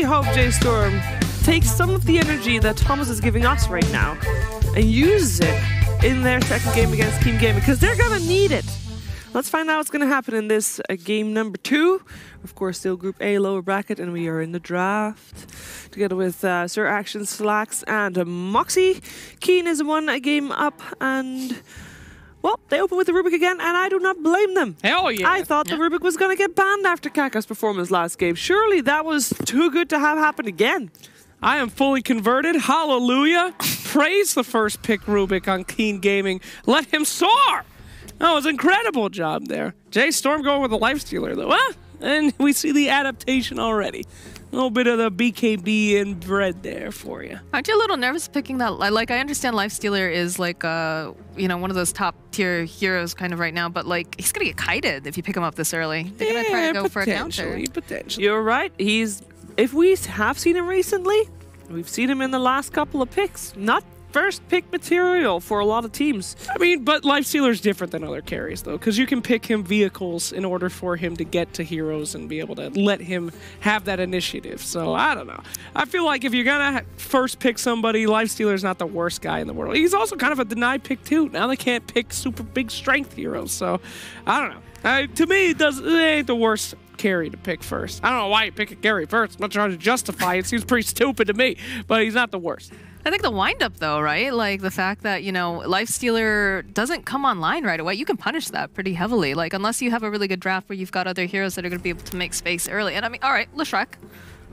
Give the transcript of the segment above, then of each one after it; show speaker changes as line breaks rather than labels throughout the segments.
hope J.Storm takes some of the energy that Thomas is giving us right now and uses it in their second game against Team Gaming, because they're gonna need it. Let's find out what's gonna happen in this game number 2. Of course, still Group A, lower bracket, and we are in the draft together with Sir Action, Slacks, and Moxie. Keen is one game up, and well, they open with the Rubik again, and I do not blame them.
Hell yeah.
I thought the Rubik was going to get banned after Kaka's performance last game. Surely that was too good to have happen again.
I am fully converted. Hallelujah. Praise the first pick Rubik on Keen Gaming. Let him soar. That was an incredible job there. J.Storm going with the Lifestealer, though. Huh? And we see the adaptation already. A little bit of the BKB inbred there for you.
Aren't you a little nervous picking that? Like, I understand Lifestealer is like, you know, one of those top tier heroes kind of right now, but like, he's gonna get kited if you pick him up this early. They're gonna try to go for a counter.
Potentially.
You're right. If we have seen him recently, we've seen him in the last couple of picks. Not first pick material for a lot of teams.
I mean, but Lifestealer is different than other carries, though, because you can pick him vehicles in order for him to get to heroes and be able to let him have that initiative. So, I don't know. I feel like if you're going to first pick somebody, Lifestealer is not the worst guy in the world. He's also kind of a denied pick, too. Now they can't pick super big strength heroes, so I don't know. To me, it ain't the worst carry to pick first. I don't know why you pick a carry first. I'm not trying to justify it. It seems pretty stupid to me, but he's not the worst.
I think the wind-up, though, right? Like, the fact that, you know, Lifestealer doesn't come online right away, you can punish that pretty heavily. Like, unless you have a really good draft where you've got other heroes that are going to be able to make space early. And, I mean, all right, Leshrek,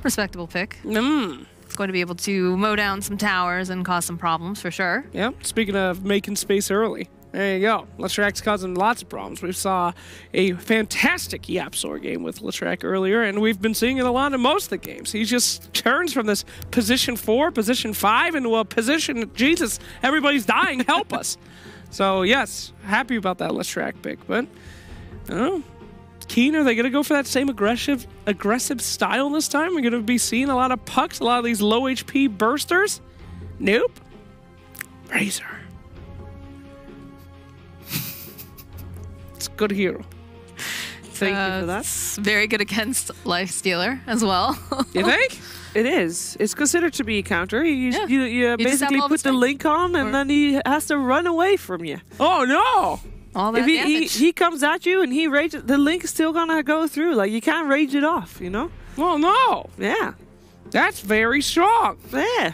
respectable pick. It's going to be able to mow down some towers and cause some problems, for sure.
Yep, speaking of making space early. There you go. Leshrek's causing lots of problems. We saw a fantastic Yapzor game with Leshrek earlier, and we've been seeing it a lot in most of the games. He just turns from this position 4, position 5, into a position, Jesus, everybody's dying, help us. So, yes, happy about that Leshrek pick, but I don't know. Keen, are they going to go for that same aggressive style this time? We're going to be seeing a lot of pucks, a lot of these low HP bursters? Nope. Razor. Good hero.
Thank you for that.
Very good against Lifestealer as well.
You think?
It is. It's considered to be a counter. You basically put the link on, and then he has to run away from you.
Oh no!
All that
if he comes at you and he rages, the link is still gonna go through. Like, you can't rage it off, you know?
Well, no.
Yeah.
That's very strong.
Yeah.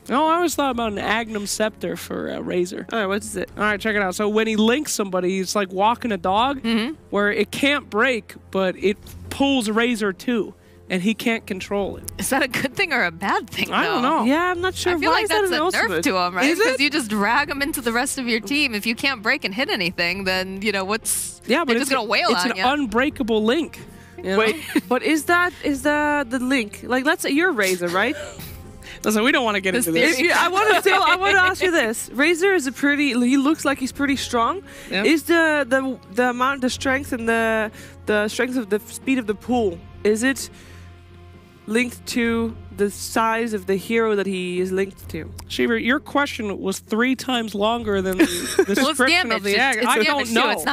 No, I always thought about an Agnum Scepter for Razor.
All right, what is it?
All right, check it out. So when he links somebody, it's like walking a dog, where it can't break, but it pulls Razor too, and he can't control it.
Is that a good thing or a bad thing,
I don't know.
Yeah, I'm not sure.
I feel
Why
like
is that
that's a nerf to him, right?
Is it?
Because you just drag him into the rest of your team. If you can't break and hit anything, then, you know, what's...
Yeah, but
they're just going to wail on you.
It's an unbreakable link. You know?
Wait, but is the link? Like, let's say you're Razor, right?
Listen, we don't want to get into this.
I want to ask you this. Razor is he looks like he's pretty strong.
Yeah.
Is the amount, the strength, and the strength of the speed of the pool, is it linked to the size of the hero that he is linked to?
Shiver, your question was 3 times longer than the description of the egg. I don't know.
It's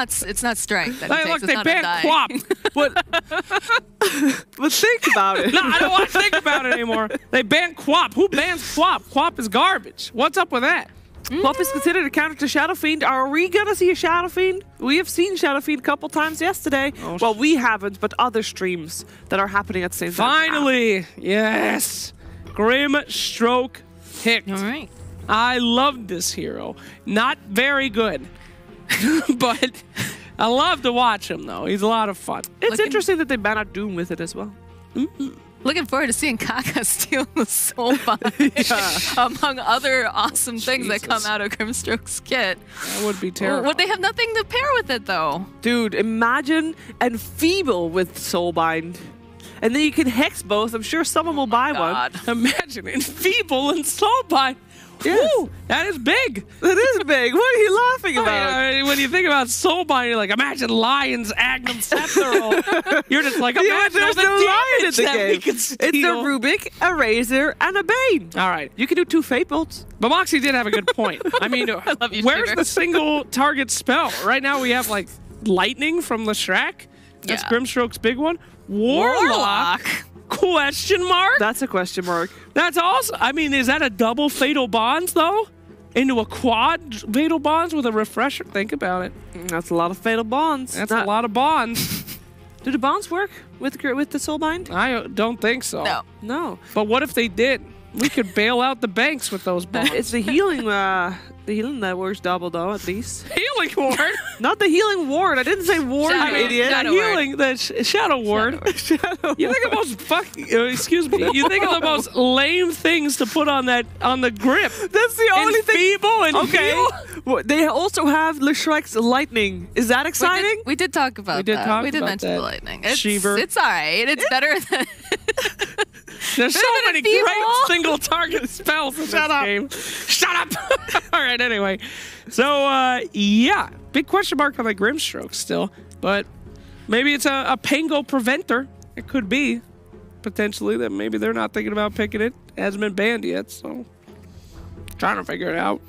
not strength. That
Hey, look, they banned Quap.
But think about it.
No, I don't want to think about it anymore. They banned Quap. Who bans Quap? Quap is garbage. What's up with that?
Quap is considered a counter to Shadow Fiend. Are we going to see a Shadow Fiend? We have seen Shadow Fiend a couple times yesterday. Oh, well, we haven't, but other streams that are happening at the same time.
Finally, yes. Grimstroke picked.
All right.
I love this hero. Not very good, but I love to watch him, though. He's a lot of fun.
It's interesting that they ban out Doom with it as well.
Looking forward to seeing Kaka steal the soul bind, among other awesome things that come out of Grimstroke's kit.
That would be terrible.
Would they have nothing to pair with it, though?
Dude, imagine Enfeeble with Soulbind. And then you can hex both. I'm sure someone will buy one.
Imagine Enfeeble and Soulbind.
Yes.
Woo, that is big.
That is big. What are you laughing about?
I mean, when you think about Soulbind, you're like, imagine Lion's Agnum Scepter. You're just like, imagine
there's
all the
no Lion in
damage
the
that
game.
we can steal.
It's a Rubik, a Razor, and a Bane.
All right.
You can do 2 Fate Bolts.
But Moxie did have a good point. I mean,
love you,
where's
Shiver.
the single target spell? Right now we have, like, Lightning from Leshrek. That's
Yeah.
Grimstroke's big one. Warlock. Question mark?
That's a question mark.
That's also, I mean, is that a double fatal bonds though? Into a quad fatal bonds with a refresher? Think about it.
That's a lot of fatal bonds.
That's a lot of bonds.
Do the bonds work with the soulbind?
I don't think so.
No.
No.
But what if they did? We could bail out the banks with those bonds.
It's the healing that works double though, at least.
Healing ward?
Not the healing ward. I didn't say ward,
Shadow.
you idiot.
Shadow
Healing, the shadow ward. You think of the most fucking, excuse me, you think of the most lame things to put on the grip.
That's the only thing.
Feeble and heal?
Well, they also have Leshrek's lightning. Is that exciting?
We did talk about
We did
that.
talk
We did
about
mention
that.
the lightning. It's
Shiver.
all right. It's better than.
There's so
Better
many
than feeble.
great single target spells in this game. Shut up! All right, anyway. So, yeah. Big question mark on the Grimstroke still. But maybe it's a Pango Preventer. It could be. Potentially that maybe they're not thinking about picking it. It hasn't been banned yet, so. Trying to figure it out.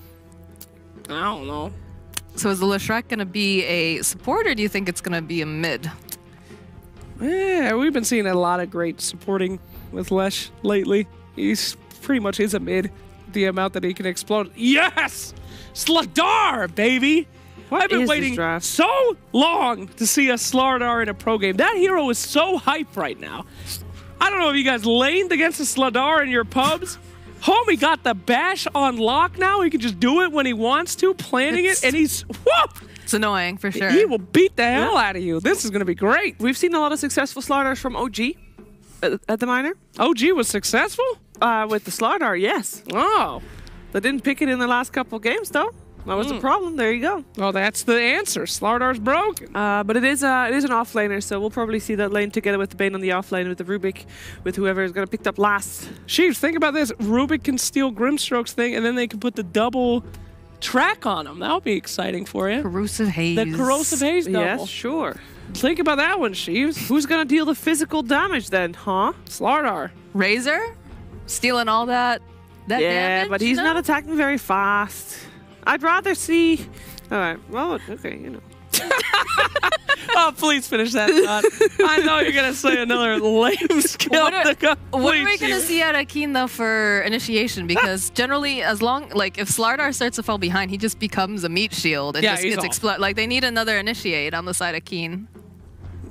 I don't know.
So is the Leshrek going to be a support, or do you think it's going to be a mid?
Yeah, we've been seeing a lot of great supporting with Lesh lately. He's pretty much is a mid. The amount that he can explode. Yes! Slardar, baby! Well, I've been
Is this
waiting
draft?
so long to see a Slardar in a pro game. That hero is so hype right now. I don't know if you guys laned against a Slardar in your pubs. Homie got the bash on lock now. He can just do it when he wants to, planning it, and he's... Whoop!
It's annoying for sure.
He will beat the hell out of you. This is going to be great.
We've seen a lot of successful Slardars from OG at the minor.
OG was successful?
With the Slardar, yes.
Oh.
They didn't pick it in the last couple of games, though. That was the problem. There you go.
Well, that's the answer. Slardar's broken.
But it is an offlaner, so we'll probably see that lane together with the Bane on the offlane, with the Rubik, with whoever is going to pick up last.
Sheesh, think about this. Rubik can steal Grimstroke's thing, and then they can put the double track on him. That would be exciting for you.
Corrosive haze.
The corrosive haze double.
Yes, sure.
Think about that one, Sheeves.
Who's going to deal the physical damage then, huh?
Slardar.
Razor, stealing all that
Yeah,
damage.
but he's
no?
not attacking very fast. I'd rather see... All right, well, okay, you know.
Oh, please finish that thought. I know you're going to say another lame skill.
What are we
Please,
going to
Sheeves.
see out of Keen, though, for initiation? Because generally, if Slardar starts to fall behind, he just becomes a meat shield and
Yeah,
just
he's
gets
off.
exploded. Like, they need another initiate on the side of Keen.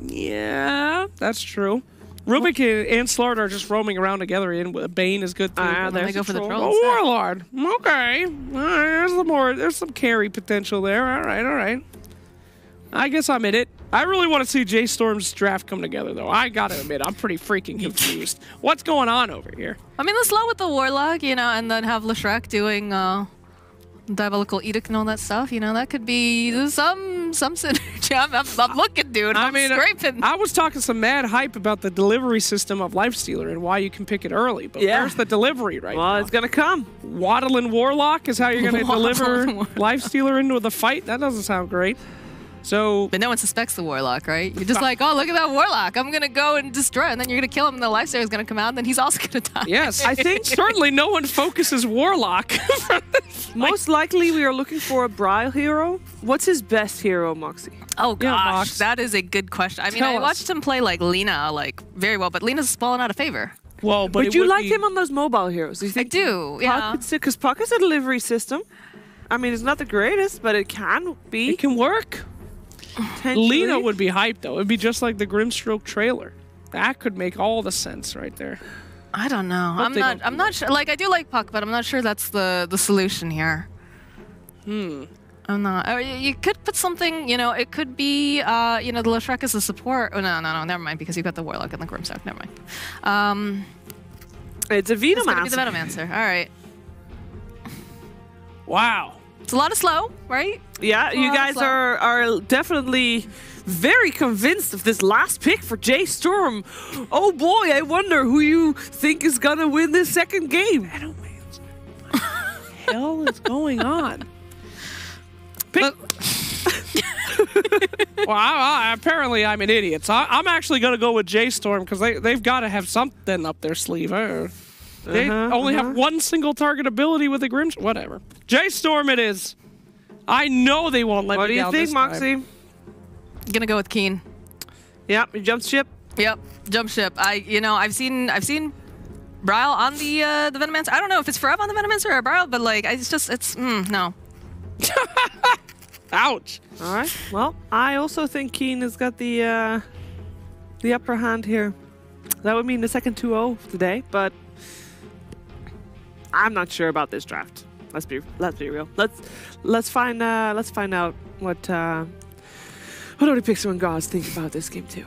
Yeah, that's true. Rubik and Slardar are just roaming around together, and Bane is good too.
They
there's
go for the
troll.
troll.
Oh, Warlord. Okay. All right, there's some carry potential there. All right. I guess I'm in it. I really want to see J.Storm's draft come together, though. I gotta admit, I'm pretty freaking confused. What's going on over here?
I mean, let's slow with the Warlock, and then have Leshrek doing Diabolical Edict and all that stuff. That could be some synergy. I'm looking, dude. I'm scraping.
I was talking some mad hype about the delivery system of Lifestealer and why you can pick it early, but
Yeah.
where's the delivery right
Well,
now?
it's going to come.
Waddling Warlock is how you're going to deliver
Waddling
Lifestealer into the fight? That doesn't sound great. So,
But no one suspects the Warlock, right? You're just like, oh, look at that Warlock. I'm going to go and destroy it. And then you're going to kill him, and the Lifestealer is going to come out, and then he's also going to die.
yes, I think certainly no one focuses Warlock.
Most likely, we are looking for a Brile hero. What's his best hero, Moxie?
Oh,
Yeah,
gosh.
Mox.
That is a good question. I mean,
Tell
I
us.
watched him play, Lina, very well, but Lina's fallen out of favor.
Well, but
Would you like him on those mobile heroes? Do you
I
think
do, yeah.
Because Puck is a delivery system. I mean, it's not the greatest, but it can be.
It can work.
Potentially.
Lena would be hyped, though. It'd be just like the Grimstroke trailer. That could make all the sense right there.
I don't know.
Hope they don't
I'm not sure. I do like Puck, but I'm not sure that's the solution here. I'm not. You could put something, it could be, the Leshrek is a support. Oh, no, never mind, because you've got the Warlock and the Grimstock. Never mind.
It's a
It's going to be the
Venomancer.
Venomancer. All right.
Wow.
It's a lot of slow, right?
Yeah, you
Well,
guys
slow.
are definitely very convinced of this last pick for J.Storm. Oh boy, I wonder who you think is gonna win this second game.
What the hell is going on?
Pick.
Well, apparently I'm an idiot. So I'm actually going to go with J.Storm because they've got to have something up their sleeve. They only have one single target ability with the Grim. Whatever. J.Storm it is. I know they won't let
What
me
do you
down
think,
this time.
Moxie?
Gonna go with Keen.
Yeah, you jumped ship.
Yep, jump ship. I've seen Brile on the Venomancer. I don't know if it's forever on the Venomancer or Brile, but like it's no.
Ouch.
All right. Well, I also think Keen has got the upper hand here. That would mean the second 2-0 today, but I'm not sure about this draft. Let's be real. Let's find out what do the Pixel and Gods think about this game too.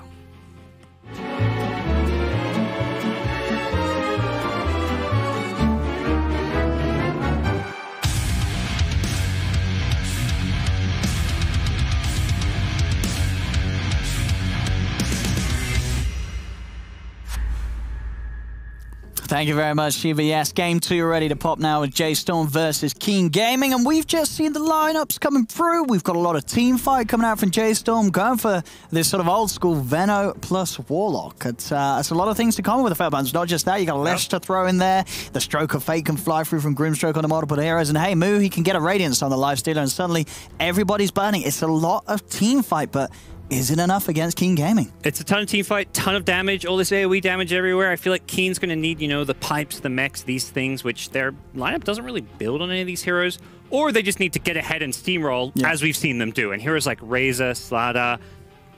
Thank you very much, Shiva. Yes, game 2 ready to pop now with J.Storm versus Keen Gaming, and we've just seen the lineups coming through. We've got a lot of team fight coming out from J.Storm, going for this sort of old school Veno plus Warlock. It's a lot of things to come with the Fairbanks. Not just that, you got Lesh to throw in there. The Stroke of Fate can fly through from Grimstroke on the multiple heroes, and hey, Moo, he can get a Radiance on the Lifestealer, and suddenly everybody's burning. It's a lot of team fight, but is it enough against Keen Gaming?
It's a ton of team fight, ton of damage, all this AoE damage everywhere. I feel like Keen's going to need, the pipes, the mechs, these things, which their lineup doesn't really build on any of these heroes, or they just need to get ahead and steamroll, as we've seen them do. And heroes like Razor, Slada,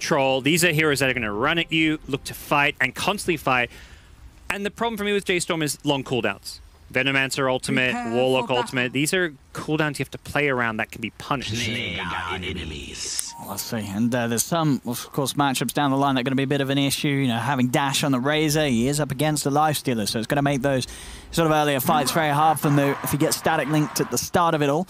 Troll, these are heroes that are going to run at you, look to fight, and constantly fight. And the problem for me with J.Storm is long cooldowns. Venomancer ultimate, Warlock ultimate, these are cooldowns you have to play around that can be punished.
Let's see, and there's some, of course, matchups down the line that are going to be a bit of an issue. Having Dash on the Razor, he is up against the Lifestealer, so it's going to make those sort of earlier fights very hard for Moo if he gets static linked at the start of it all.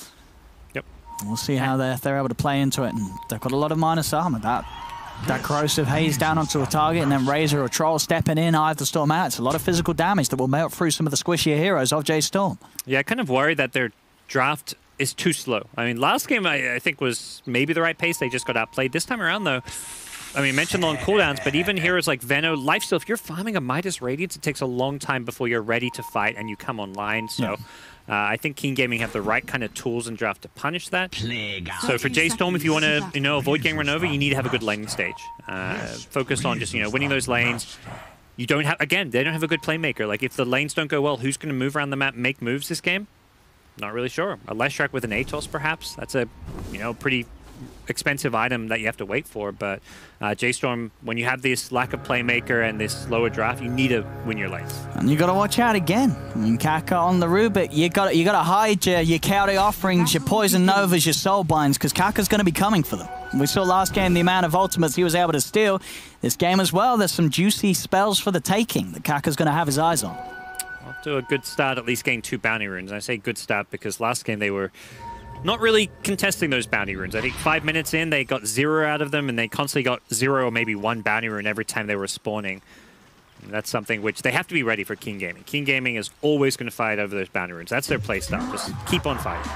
Yep.
We'll see how they're able to play into it, and they've got a lot of minus armor. That corrosive haze down onto a target, and then Razor or Troll stepping in, Eye of the Storm out. It's a lot of physical damage that will melt through some of the squishier heroes of J.Storm.
Yeah, I kind of worry that their draft is too slow. I mean, last game I think was maybe the right pace. They just got outplayed. This time around, though, I mean, mentioned long cooldowns, but even heroes like Veno, Lifesteal, if you're farming a Midas Radiance, it takes a long time before you're ready to fight and you come online. So I think Keen Gaming have the right kind of tools in draft to punish that. So for J.Storm, if you want to, avoid getting run over, you need to have a good laning stage. Focus on just, winning those lanes. You don't have, again, they don't have a good playmaker. Like, if the lanes don't go well, who's going to move around the map, make moves this game? Not really sure. A Leshrac with an Atos, perhaps? That's a, pretty expensive item that you have to wait for. But J.Storm, when you have this lack of playmaker and this slower draft, you need to win your lanes.
And you got to watch out again. I mean, Kaka on the Rubik, you got to hide your Chaotic Offerings, your Poison Novas, your Soul Binds, because Kaka's going to be coming for them. We saw last game the amount of ultimates he was able to steal. This game as well, there's some juicy spells for the taking that Kaka's going to have his eyes on.
Off to a good start, at least getting 2 bounty runes. I say good start because last game they were not really contesting those bounty runes. I think 5 minutes in, they got 0 out of them, and they constantly got 0 or maybe 1 bounty rune every time they were spawning. And that's something which they have to be ready for Keen Gaming. Keen Gaming is always going to fight over those bounty runes. That's their playstyle. Just keep on fighting.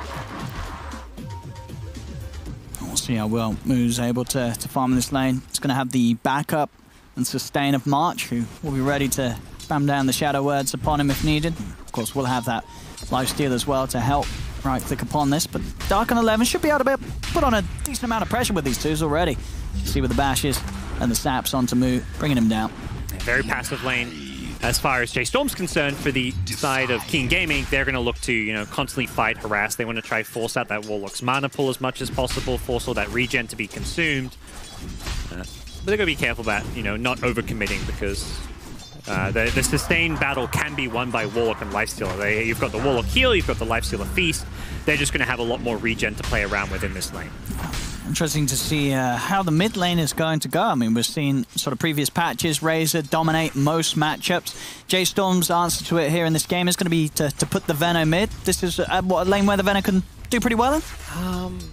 We'll see how well Moo's able to farm in this lane. It's going to have the backup and sustain of March, who will be ready to spam down the Shadow Words upon him if needed. Of course, we'll have that Lifesteal as well to help right-click upon this, but Dark on 11 should be able to put on a decent amount of pressure with these twos already. See with the bashes and the saps onto Moo, bringing him down.
Very passive lane. As far as J.Storm's concerned, for the side of Keen Gaming, they're going to look to, constantly fight, harass. They want to try force out that Warlock's mana pool as much as possible, force all that regen to be consumed. But they're going to be careful about, not overcommitting, because the sustained battle can be won by Warlock and Lifestealer. You've got the Warlock heal, you've got the Lifestealer feast. They're just going to have a lot more regen to play around with in this lane.
Interesting to see how the mid lane is going to go. I mean, we've seen sort of previous patches, Razor dominate most matchups. J.Storm's answer to it here in this game is going to be to put the Veno mid. This is a lane where the Veno can do pretty well in?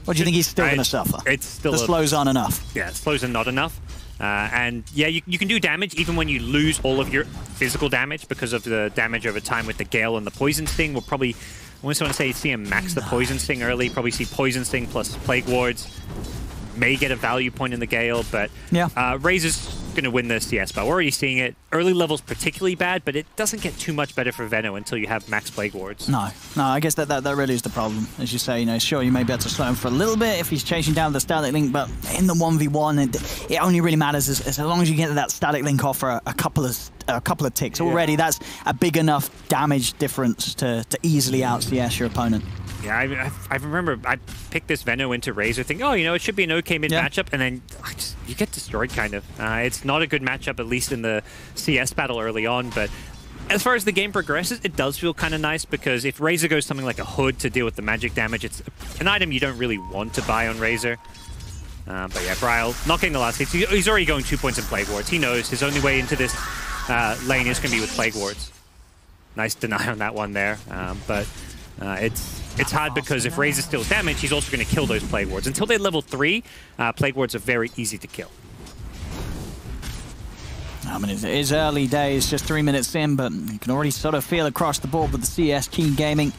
Or do you think he's still going to suffer?
It's still...
The slows aren't enough.
Yeah, slows are not enough. And yeah, you can do damage even when you lose all of your physical damage because of the damage over time with the Gale and the Poison Sting. We'll probably, I almost want to say, see him max the Poison Sting early, probably see Poison Sting plus Plague Wards. may get a value point in the Gale, but Razor's going to win the CS, but we're already seeing it. Early level's particularly bad, but it doesn't get too much better for Veno until you have max Plague Wards.
No, I guess that really is the problem. As you say, sure, you may be able to slow him for a little bit if he's chasing down the static link, but in the 1v1, it only really matters as long as you get that static link off for a couple of ticks. Already, that's a big enough damage difference to easily out CS your opponent.
Yeah, I remember I picked this Veno into Razor thinking, oh, it should be an okay mid matchup, and then you get destroyed kind of. It's not a good matchup, at least in the CS battle early on, but as far as the game progresses, it does feel kind of nice because if Razor goes something like a Hood to deal with the magic damage, it's an item you don't really want to buy on Razor. But yeah, Bryle not getting the last hits. He's already going 2 points in Plague Wards. He knows his only way into this lane is going to be with Plague Wards. Nice deny on that one there, but it's hard because if Razor steals damage, he's also going to kill those Plague Wards. Until they're level 3, Plague Wards are very easy to kill.
I mean, it is early days, just 3 minutes in, but you can already sort of feel across the board with the CS Keen Gaming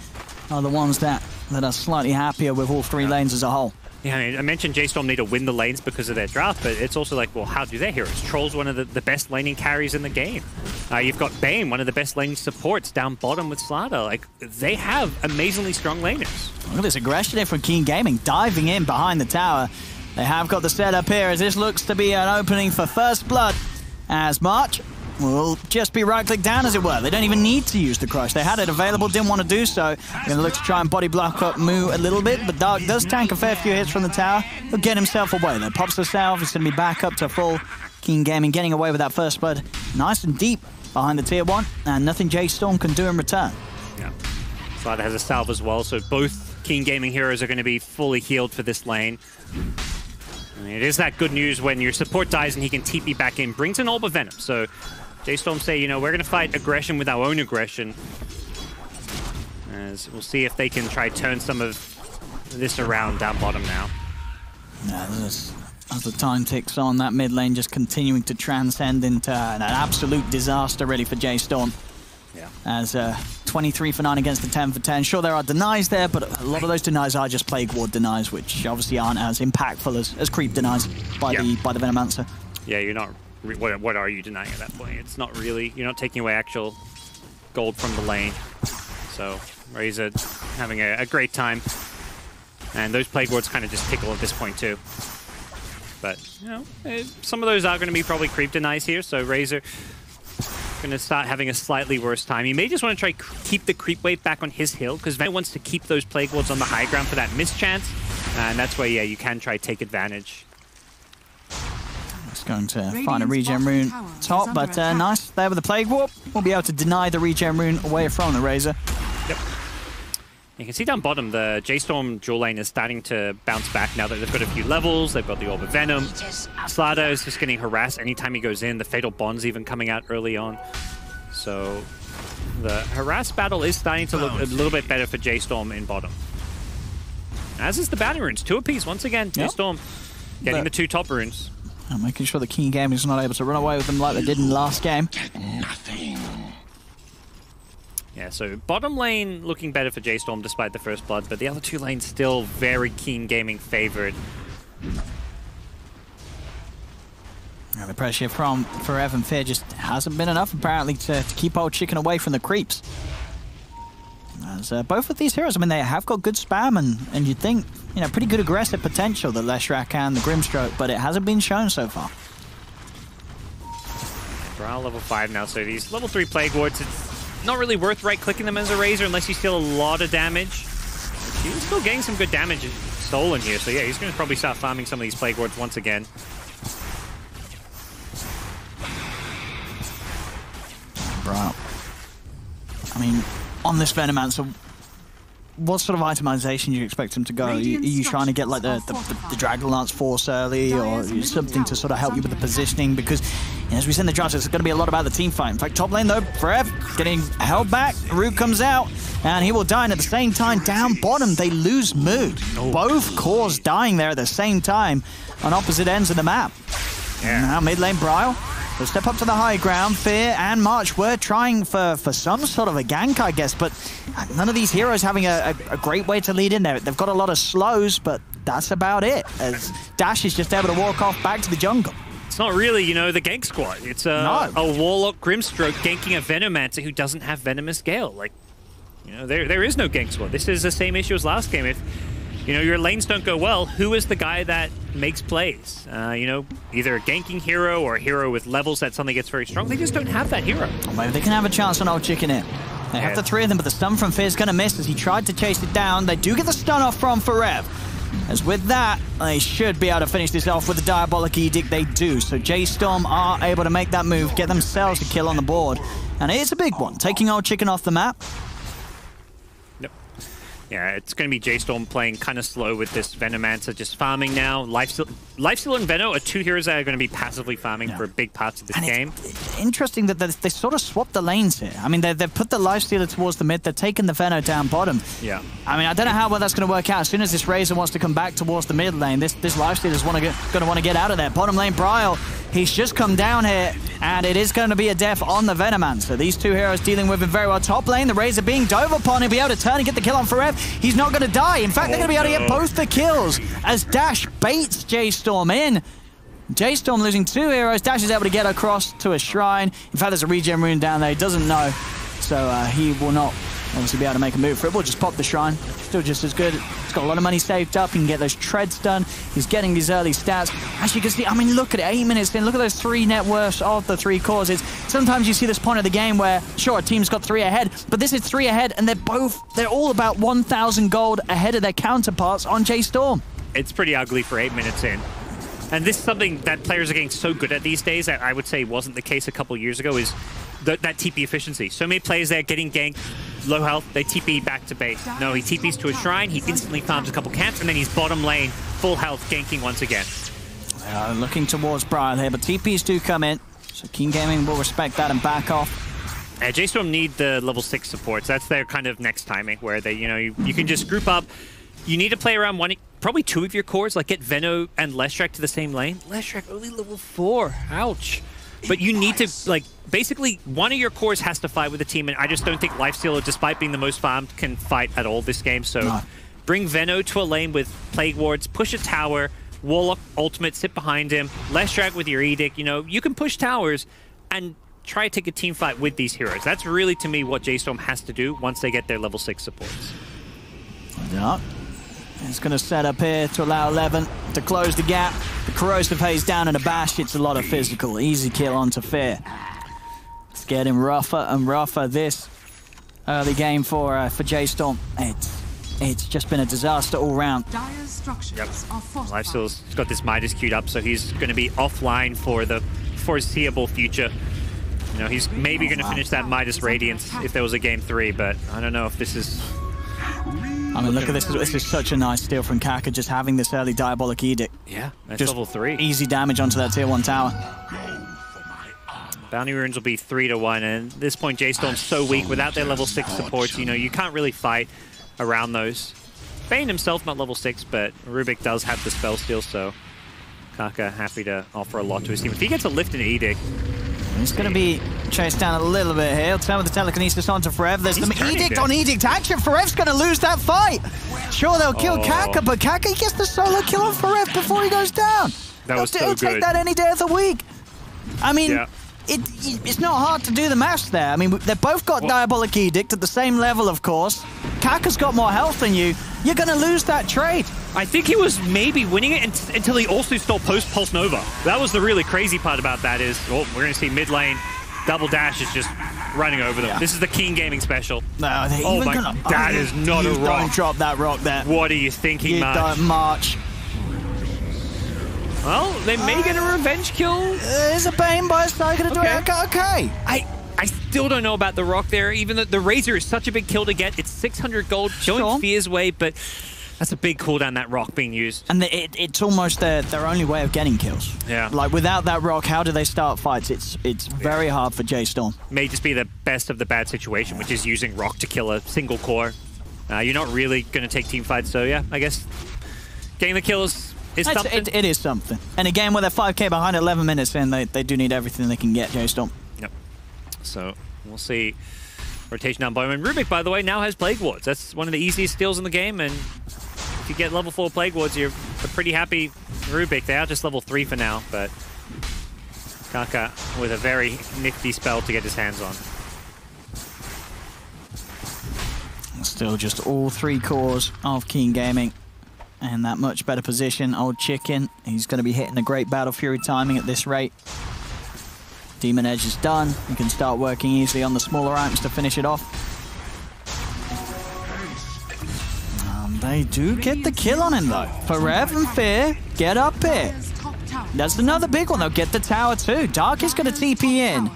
are the ones that are slightly happier with all 3 lanes as a whole.
Yeah, I mentioned J.Storm need to win the lanes because of their draft, but it's also like, well, how do their heroes? Troll's one of the best laning carries in the game. You've got Bane, one of the best laning supports down bottom with Slaughter. Like, they have amazingly strong laners.
Look at this aggression here from Keen Gaming, diving in behind the tower. They have got the setup here as this looks to be an opening for First Blood, as March will just be right-click down, as it were. They don't even need to use the Crush. They had it available, didn't want to do so. Going to look to try and body block up Moo a little bit, but Dark does tank a fair few hits from the tower. He'll get himself away, though. Pops the salve, he's going to be back up to full. Keen Gaming getting away with that First Blood. Nice and deep behind the tier 1, and nothing J.Storm can do in return.
Yeah. Slaughter has a salve as well, so both Keen Gaming heroes are going to be fully healed for this lane. I mean, it is that good news when your support dies and he can TP back in. Brings an Orb of Venom, so J.Storm say, we're going to fight aggression with our own aggression. As we'll see if they can try turn some of this around down bottom now.
Yeah, as the time ticks on, that mid lane just continuing to transcend into an absolute disaster really for J.Storm.
Yeah.
As 23 for 9 against the 10 for 10. Sure, there are denies there, but a lot of those denies are just Plague Ward denies, which obviously aren't as impactful as creep denies by the Venomancer.
Yeah, you're not. What are you denying at that point? It's not really. You're not taking away actual gold from the lane. So Razor having a great time, and those Plague Wards kind of just tickle at this point too. But some of those are going to be probably creep denies here. So Razor going to start having a slightly worse time. He may just want to try keep the creep wave back on his hill because Veno wants to keep those Plague Wards on the high ground for that mischance, and that's where you can try take advantage.
It's going to find a regen rune top, but nice there with the Plague Warp. We'll be able to deny the regen rune away from the Razor.
Yep. You can see down bottom, the J.Storm dual lane is starting to bounce back now that they've got a few levels. They've got the Orb of Venom. Slaughter is just getting harassed anytime he goes in. The Fatal Bond's even coming out early on. So the harass battle is starting to look a little bit better for J.Storm in bottom. As is the bounty runes. 2 apiece once again. J.Storm getting the 2 top runes.
And making sure the Keen Gaming is not able to run away with them like they did in the last game.
Nothing.
Yeah, so bottom lane looking better for J.Storm despite the First Blood, but the other 2 lanes still very Keen Gaming favored.
And the pressure from Forever and Fear just hasn't been enough apparently to keep old Chicken away from the creeps. As both of these heroes, I mean, they have got good spam and you'd think, pretty good aggressive potential, the Leshrac and the Grimstroke, but it hasn't been shown so far.
Bryle level 5 now, so these level 3 Plague Wards, it's not really worth right-clicking them as a Razor unless you steal a lot of damage. He's still getting some good damage stolen here, so yeah, he's going to probably start farming some of these Plague Wards once again.
Bryle. I mean, on this Venomancer, what sort of itemization do you expect him to go? Are you trying to get like the Dragon Lance Force early, or something to sort of help you with the positioning? Because as we said in the draft, it's going to be a lot about the team fight. In fact, top lane though, Forever getting held back. Root comes out, and he will die. And at the same time, down bottom, they lose Moo. Both cores dying there at the same time on opposite ends of the map.
Yeah.
Now mid lane, Bryle. They'll step up to the high ground. Fear and March were trying for some sort of a gank, I guess, but none of these heroes having a great way to lead in there. They've got a lot of slows, but that's about it, as Dash is just able to walk off back to the jungle.
It's not really, you know, the gank squad. It's a Warlock Grimstroke ganking a Venomancer who doesn't have Venomous Gale. Like, you know, there is no gank squad. This is the same issue as last game. If, you know, your lanes don't go well, who is the guy that makes plays? You know, either a ganking hero or a hero with levels that suddenly gets very strong. They just don't have that hero.
Or maybe they can have a chance on Old Chicken in. They have the three of them, but the stun from Fear's going to miss as he tried to chase it down. They do get the stun off from Forev. As with that, they should be able to finish this off with the Diabolic Edict. They do. So J.Storm are able to make that move, get themselves a kill on the board. And it is a big one, taking Old Chicken off the map.
Nope. Yeah, it's going to be J.Storm playing kind of slow with this Venomancer, just farming now. Lifesteal and Veno are two heroes that are going to be passively farming for big parts of this game.
It's interesting that they sort of swapped the lanes here. I mean, they've put the Lifestealer towards the mid, they're taking the Veno down bottom.
Yeah.
I mean, I don't know how well that's going to work out. As soon as this Razor wants to come back towards the mid lane, this Lifestealer's going to want to get out of there. Bottom lane, Bryle, he's just come down here, and it is going to be a death on the Venomancer. These two heroes dealing with him very well. Top lane, the Razor being dove upon, he'll be able to turn and get the kill on Forev. He's not going to die. In fact, they're going to be able to get both the kills as Dash baits J.Storm in. J.Storm losing two heroes. Dash is able to get across to a shrine. In fact, there's a regen rune down there. He doesn't know, so he will not obviously be able to make a move for it. We'll just pop the shrine. Still just as good. He's got a lot of money saved up. He can get those treads done. He's getting these early stats. As you can see, I mean, look at it. 8 minutes in. Look at those 3 net worths of the 3 causes. Sometimes you see this point of the game where, sure, a team's got 3 ahead, but this is 3 ahead, and they're all about 1,000 gold ahead of their counterparts on J.Storm.
It's pretty ugly for 8 minutes in. And this is something that players are getting so good at these days that I would say wasn't the case a couple years ago, is that TP efficiency. So many players there getting ganked, low health, they TP back to base. No, he TPs to a shrine, he instantly farms a couple camps, and then he's bottom lane, full health, ganking once again.
Looking towards Bryle here, but TPs do come in, so King Gaming will respect that and back off.
J.Storm need the level 6 supports. That's their kind of next timing, where they, you know, you can just group up. You need to play around probably 2 of your cores, like get Veno and Leshrac to the same lane. Leshrac only level 4, ouch. But you need to, like, basically one of your cores has to fight with the team, and I just don't think Lifestealer, despite being the most farmed, can fight at all this game. So bring Veno to a lane with Plague Wards, push a tower, Warlock ultimate, sit behind him, Leshrac with your Edict. You know, you can push towers and try to take a team fight with these heroes. That's really, to me, what J.Storm has to do once they get their level 6 supports.
Yeah. It's going to set up here to allow 11 to close the gap. The Corrosive Haze down in a bash. It's a lot of physical. Easy kill onto Fear. It's getting rougher and rougher this early game for J.Storm. It's just been a disaster all round.
Yep. Lifesteal's got this Midas queued up, so he's going to be offline for the foreseeable future. You know, he's maybe going to finish that Midas Radiance if there was a game 3, but I don't know if this is...
I mean, look at this. This is such a nice steal from Kaka, just having this early Diabolic Edict.
Yeah, that's
just
level 3.
Easy damage onto that tier 1 tower.
Bounty runes will be 3-1, and at this point, J.Storm's so weak. Without their level 6 supports, you know, you can't really fight around those. Bane himself, not level 6, but Rubik does have the spell steal, so Kaka happy to offer a lot to his team. If he gets a lift and Edict,
he's going to be chased down a little bit here. He'll turn with the telekinesis onto Forev. There's the Edict on Edict action. Forev's going to lose that fight. Sure, they'll kill Kaka, but Kaka gets the solo kill on Forev before he goes down.
That was so
He'll
good.
take that any day of the week. I mean, it's not hard to do the maths there. I mean, they've both got Diabolic Edict at the same level, of course. Kaka's got more health than you. You're going to lose that trade.
I think he was maybe winning it until he also stole Pulse Nova. That was the really crazy part about that is, we're going to see mid lane, Double Dash is just running over them. Yeah. This is the King Gaming special.
No,
oh my, that is not a rock.
Don't drop that rock there.
What are you thinking,
You don't march.
Well, they may get a revenge kill.
There's a Bane by his side. Gonna do it. Okay.
I still don't know about the rock there. Even though the Razor is such a big kill to get, it's 600 gold going Fear's way, but that's a big cooldown, that rock being used.
And it's almost their only way of getting kills.
Yeah.
Like, without that rock, how do they start fights? It's very hard for J.Storm.
May just be the best of the bad situation, which is using rock to kill a single core. You're not really going to take team fights, so yeah, I guess getting the kills is something.
It is something. And a game where they're 5k behind 11 minutes in, they do need everything they can get, J.Storm.
Yep. So we'll see. Rotation down bottom. And Rubik, by the way, now has Plague Wards. That's one of the easiest steals in the game, and if you get level 4 Plague Wards, you're a pretty happy Rubik. They are just level 3 for now, but Kaka with a very nifty spell to get his hands on.
Still just all 3 cores of Keen Gaming in that much better position. Old Chicken, he's going to be hitting a great Battle Fury timing at this rate. Demon Edge is done. You can start working easily on the smaller items to finish it off. They do get the kill on him though. Forev and Fear get up here. That's another big one. They'll get the tower too. Dark is going to TP in.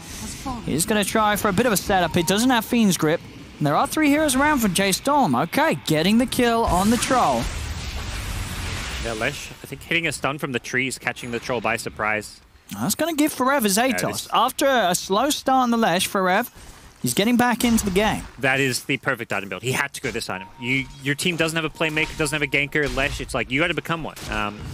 He's going to try for a bit of a setup. It doesn't have Fiend's Grip. And there are 3 heroes around for J.Storm. Okay, getting the kill on the troll.
Yeah, Lesh, I think hitting a stun from the trees, catching the troll by surprise.
That's going to give Forev his Atos. After a slow start on the Lesh, Forev, he's getting back into the game.
That is the perfect item build. He had to go this item. Your team doesn't have a playmaker, doesn't have a ganker. Lesh, it's like you got to become one.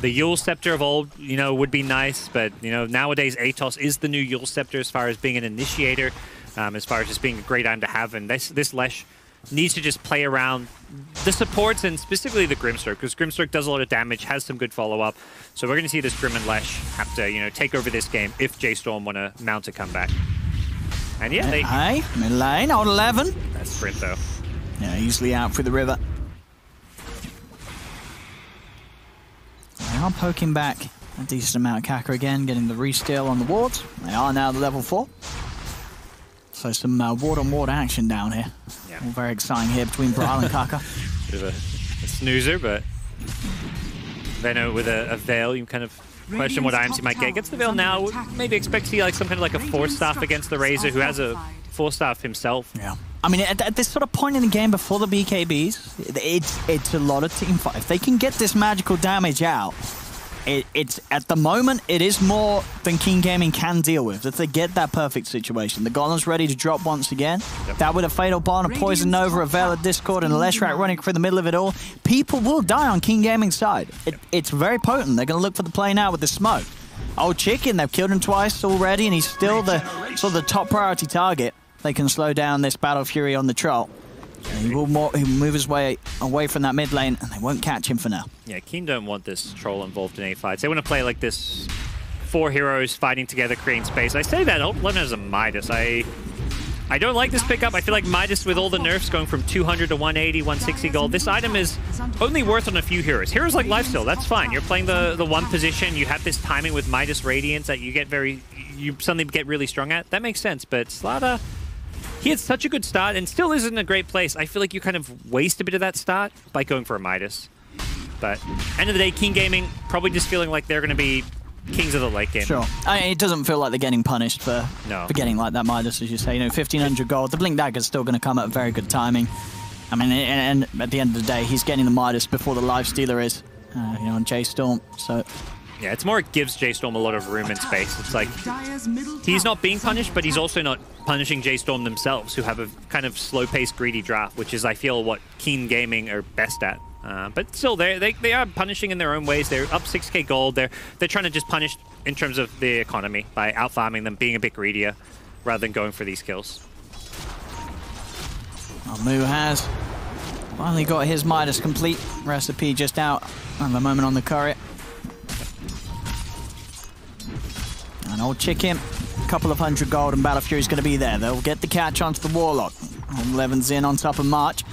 The Yule Scepter of old, you know, would be nice, but you know nowadays Atos is the new Yule Scepter as far as being an initiator, as far as just being a great item to have. And this Lesh needs to just play around the supports and specifically the Grimstroke, because Grimstroke does a lot of damage, has some good follow-up. So we're going to see this Grim and Lesh have to, you know, take over this game if J.Storm want to mount a comeback. And yeah, they...
Hey, mid lane, old 11.
That's sprint, though.
Yeah, easily out through the river. They are poking back a decent amount of Kaka again, getting the re-steal on the wards. They are now the level 4. So some ward-on-ward action down here.
Yeah.
All very exciting here between Brawl and Kaka.
Bit of a snoozer, but Venno with a Veil, you kind of question what items he might get. Gets the Veil now, maybe expect to see like some kind of like a Force Staff against the Razor, who has a Force Staff himself.
Yeah. I mean, at this sort of point in the game before the BKBs, it's a lot of team fight. If they can get this magical damage out, it's at the moment, it is more than Keen Gaming can deal with. If they get that perfect situation. The Golem's ready to drop once again.
Yep.
That with a Fatal Bond, a Poison Nova, a Veil of Discord, and a Leshrac running through the middle of it all. People will die on Keen Gaming's side. It's very potent. They're going to look for the play now with the smoke. Old Chicken, they've killed him twice already, and he's still the sort of the top priority target. They can slow down this Battle Fury on the Troll. He will move his way away from that mid lane, and they won't catch him for now.
Yeah, Keen don't want this Troll involved in any fights. They want to play like this 4 heroes fighting together, creating space. I say that Old 11 has a Midas. I don't like this pickup. I feel like Midas, with all the nerfs going from 200 to 180, 160 gold, this item is only worth on a few heroes. Heroes like Lifesteal, that's fine. You're playing the one position, you have this timing with Midas Radiance that you suddenly get really strong at. That makes sense, but Slaughter, he had such a good start and still is in a great place. I feel like you kind of waste a bit of that start by going for a Midas. But end of the day, Keen Gaming probably just feeling like they're going to be kings of the late game.
Sure. I mean, it doesn't feel like they're getting punished for getting like that Midas, as you say. You know, 1,500 gold. The Blink Dagger's still going to come at very good timing. I mean, and at the end of the day, he's getting the Midas before the Lifestealer is, you know, on J.Storm. So...
yeah, it's more it gives J.Storm a lot of room and space. It's like he's not being punished, but he's also not punishing J.Storm themselves, who have a kind of slow-paced, greedy draft, which is, I feel, what Keen Gaming are best at. But still, they are punishing in their own ways. They're up 6k gold. They're trying to just punish in terms of the economy by out-farming them, being a bit greedier, rather than going for these kills.
Well, Mu has finally got his Midas complete. Recipe just out at the moment on the Courier. An Old Chicken, a couple of 100 gold, and Battle Fury's going to be there. They'll get the catch onto the Warlock. 11's in on top of March.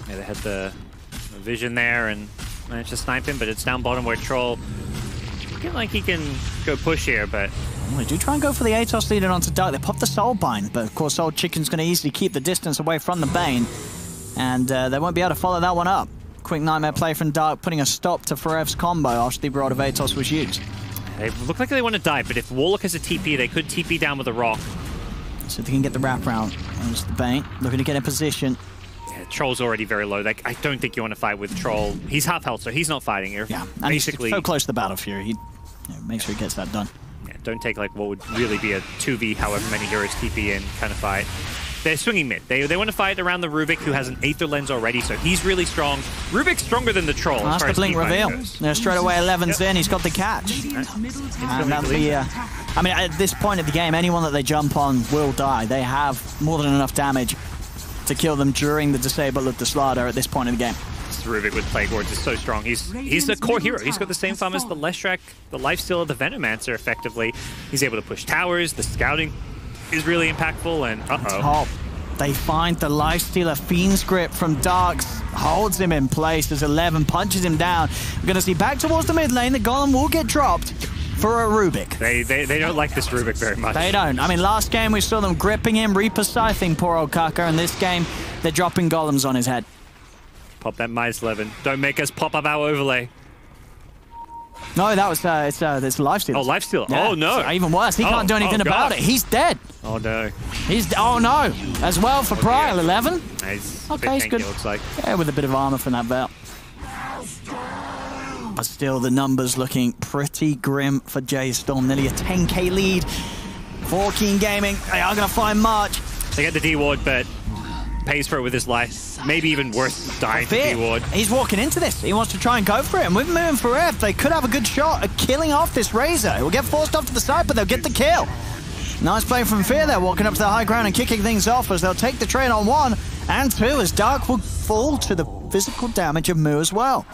Yeah, they had the vision there and managed to snipe him, but it's down bottom where Troll feel like he can go push here, but...
well, they do try and go for the Atos leading onto Dark. They pop the Soulbind, but of course Old Chicken's going to easily keep the distance away from the Bane, and they won't be able to follow that one up. Quick Nightmare play from Dark, putting a stop to Forev's combo after the Rod of Atos was used.
They look like they want to die, but if Warlock has a TP, they could TP down with a rock.
So they can get the wraparound. There's the Bane, looking to get in position.
Yeah, Troll's already very low. Like, I don't think you want to fight with Troll. He's half health, so he's not fighting here.
Yeah, and basically, he's so close to the Battle Fury. He make sure he gets that done.
Yeah, don't take like what would really be a 2v, however many heroes TP in kind of fight. They're swinging mid. They want to fight around the Rubik, who has an Aether Lens already, so he's really strong. Rubik's stronger than the Troll.
Well, that's the Blink reveal. Yeah, straight away 11's in. He's got the catch. And that's the, I mean, at this point of the game, anyone that they jump on will die. They have more than enough damage to kill them during the disable of the Slaughter at this point in the game.
this Rubik with Plague Wards is so strong. He's the core hero. He's got the same farm as the Leshrac, the lifesteal of the Venomancer, effectively. He's able to push towers. The scouting is really impactful, and
Top. They find the Lifestealer Fiend's Grip from Darks, holds him in place as 11 punches him down. We're going to see back towards the mid lane. The Golem will get dropped for a Rubik.
They don't like this Rubik very much.
They don't. I mean, last game we saw them gripping him, Reaper Scything poor old Kaka, and this game they're dropping Golems on his head.
Pop that -11. Don't make us pop up our overlay.
No, that was it's Lifesteal.
Oh, Lifesteal.
Yeah.
Oh, no.
Even worse, he can't do anything about it. He's dead.
Oh, no.
Oh, no. As well for Prial, 11.
Nice.
Okay, it's good.
Looks like.
Yeah, with a bit of armor from that belt. But still, the numbers looking pretty grim for J.Storm. Nearly a 10k lead for Keen Gaming. They are going to find March.
They get the D-Ward, but pays for it with his life. Maybe even worse dying to D-Ward.
He's walking into this. He wants to try and go for it. And with Moon for F, they could have a good shot at killing off this Razor. It will get forced off to the side, but they'll get the kill. Nice play from Fear there, walking up to the high ground and kicking things off as they'll take the trade on 1 and 2 as Dark will fall to the physical damage of Mu as well.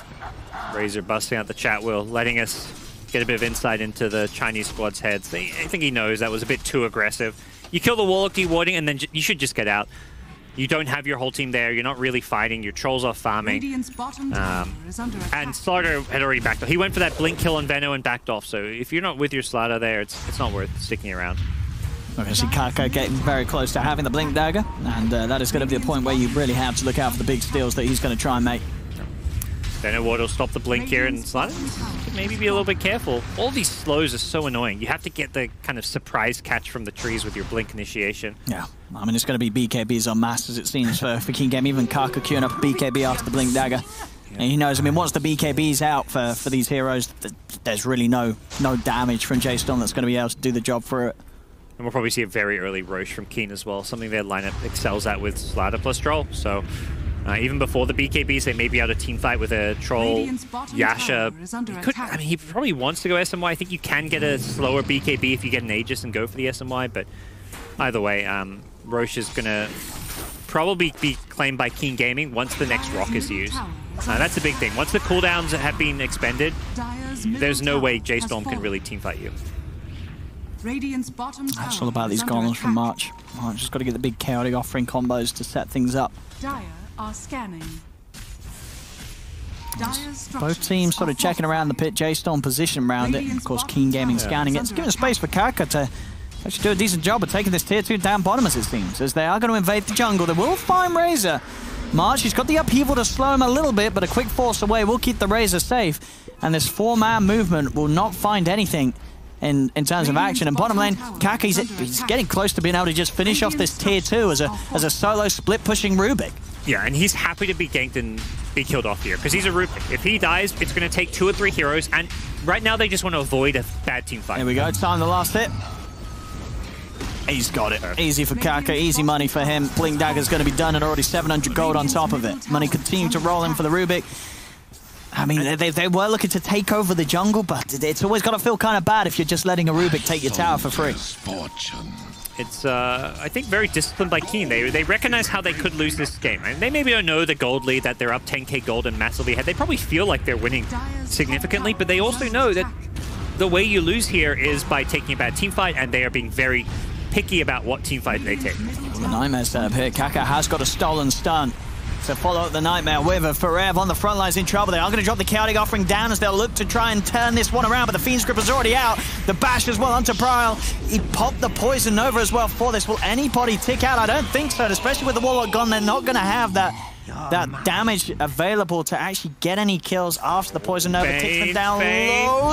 Razor busting out the chat wheel, letting us get a bit of insight into the Chinese squad's heads. I think he knows that was a bit too aggressive. You kill the Warlock D-warding and then you should just get out. You don't have your whole team there. You're not really fighting. Your trolls are farming. And Slaughter had already backed off. He went for that blink kill on Veno and backed off. So if you're not with your Slaughter there, it's not worth sticking around.
Obviously, Kako getting very close to having the blink dagger, and that is going to be the point where you really have to look out for the big steals that he's going to try and make.
Veno Ward will stop the blink here, and Slaughter could maybe be a little bit careful. All these slows are so annoying. You have to get the kind of surprise catch from the trees with your blink initiation.
Yeah, I mean, it's going to be BKBs on mass, as it seems, for King Game. Even Kako queuing up a BKB after the blink dagger. And he knows, I mean, once the BKB's out for these heroes, there's really no damage from J.Storm that's going to be able to do the job for it.
And we'll probably see a very early Roche from Keen as well, something their lineup excels at with Slaughter plus Troll. So even before the BKBs, they may be able to team fight with a Troll, Yasha. He probably wants to go SMY. I think you can get a slower BKB if you get an Aegis and go for the SMY, but either way, Roche is going to probably be claimed by Keen Gaming once the next rock is used. That's a big thing. Once the cooldowns have been expended, there's no way J.Storm can really team fight you.
That's all about these golems from March. Just got to get the big chaotic offering combos to set things up.
Dire are scanning.
Both teams sort of checking around the pit. J.Storm position around it. And of course, Keen Gaming scanning it. It's giving space for Kaka to actually do a decent job of taking this tier 2 down bottom, as it seems, as they are going to invade the jungle. They will find Razor. March, he's got the upheaval to slow him a little bit, but a quick force away will keep the Razor safe. And this 4-man movement will not find anything in terms of action. And bottom lane, Kaka, he's getting close to being able to just finish off this tier 2 as a solo split pushing Rubik.
Yeah, and he's happy to be ganked and be killed off here, because he's a Rubik. If he dies, it's going to take 2 or 3 heroes, and right now they just want to avoid a bad team fight.
There we go, time the last hit. He's got it. Easy for Kaka, easy money for him. Blink Dagger's going to be done and already 700 gold on top of it. Money continue to roll in for the Rubik. I mean, they were looking to take over the jungle, but it's always got to feel kind of bad if you're just letting a Rubik take your tower for free.
It's, I think, very disciplined by Keen. They recognize how they could lose this game. And they maybe don't know the gold lead, that they're up 10k gold and massively ahead. They probably feel like they're winning significantly, but they also know that the way you lose here is by taking a bad team fight, and they are being very picky about what team fight they take.
The Nightmare setup here. Kaka has got a stolen stun. So follow up the Nightmare with a Forever on the front lines in trouble. They are going to drop the Chaotic Offering down as they'll look to try and turn this one around, but the Fiend's Grip is already out. The Bash as well onto Prial. He popped the Poison Nova as well for this. Will anybody tick out? I don't think so, especially with the Warlock gone. They're not going to have that damage available to actually get any kills after the Poison Nova ticks them down